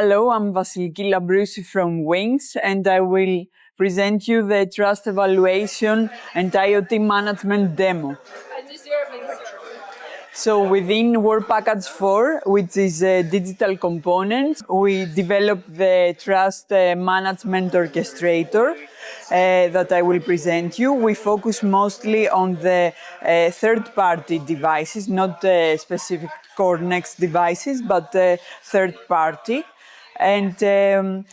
Hello, I'm Vasiliki Labrousi from Wings, and I will present you the Trust Evaluation and IoT Management demo. So within Work Package 4, which is a digital component, we developed the Trust Management Orchestrator that I will present you. We focus mostly on the third-party devices, not specific CoreNext devices, but third-party. And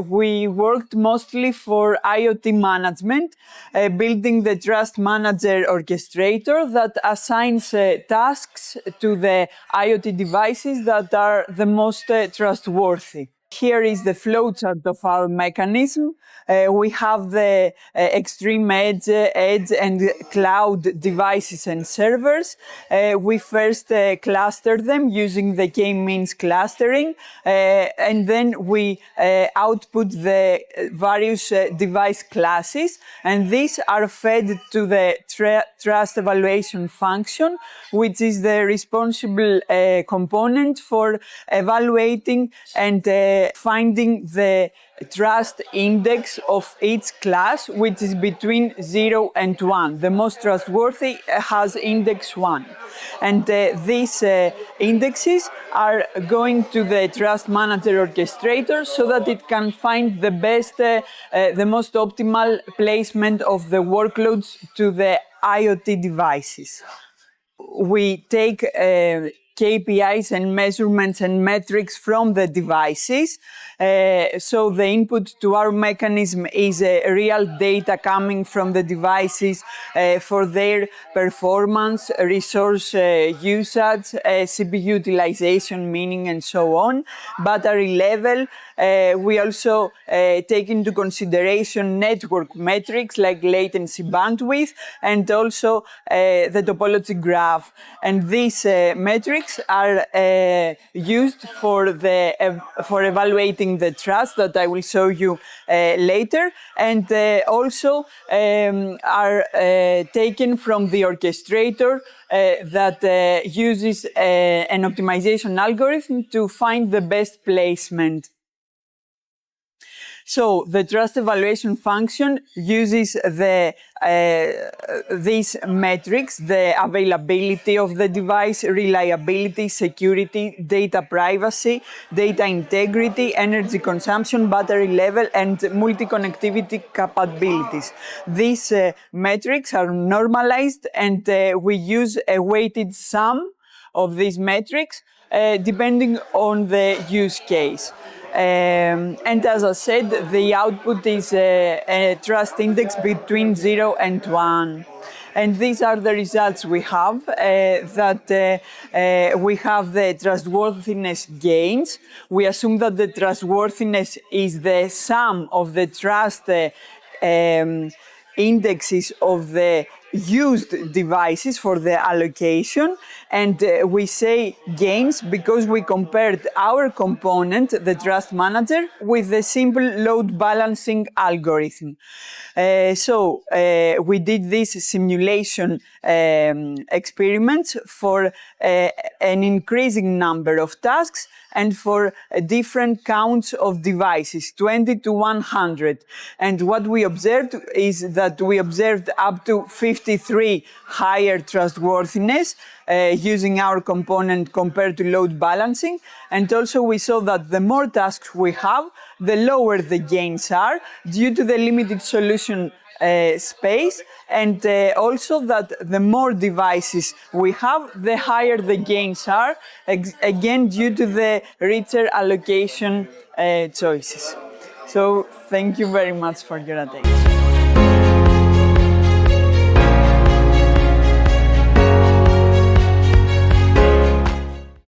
we worked mostly for IoT management, building the Trust Manager Orchestrator that assigns tasks to the IoT devices that are the most trustworthy. Here is the flowchart of our mechanism. We have the extreme edge and cloud devices and servers. We first cluster them using the k-means clustering, and then we output the various device classes, and these are fed to the trust evaluation function, which is the responsible component for evaluating and finding the trust index of each class, which is between 0 and 1. The most trustworthy has index 1. And these indexes are going to the Trust Manager Orchestrator so that it can find the best, the most optimal placement of the workloads to the IoT devices. We take KPIs and measurements and metrics from the devices. So the input to our mechanism is real data coming from the devices for their performance, resource usage, CPU utilization, meaning, and so on, battery level. We also take into consideration network metrics like latency, bandwidth, and also the topology graph. And these metrics are used for evaluating the trust that I will show you later, and also are taken from the orchestrator that uses an optimization algorithm to find the best placement. So the trust evaluation function uses these metrics: the availability of the device, reliability, security, data privacy, data integrity, energy consumption, battery level, and multi-connectivity capabilities. These metrics are normalized, and we use a weighted sum of these metrics depending on the use case. And as I said, the output is a trust index between 0 and 1. And these are the results we have, we have the trustworthiness gains. We assume that the trustworthiness is the sum of the trust indexes of the used devices for the allocation, and we say gains because we compared our component, the Trust Manager, with the simple load balancing algorithm. So we did this simulation experiments for an increasing number of tasks and for different counts of devices, 20 to 100. And what we observed is that we observed up to 53 higher trustworthiness using our component compared to load balancing. And also we saw that the more tasks we have, the lower the gains are due to the limited solution space, and also that the more devices we have, the higher the gains are, again due to the richer allocation choices. So thank you very much for your attention.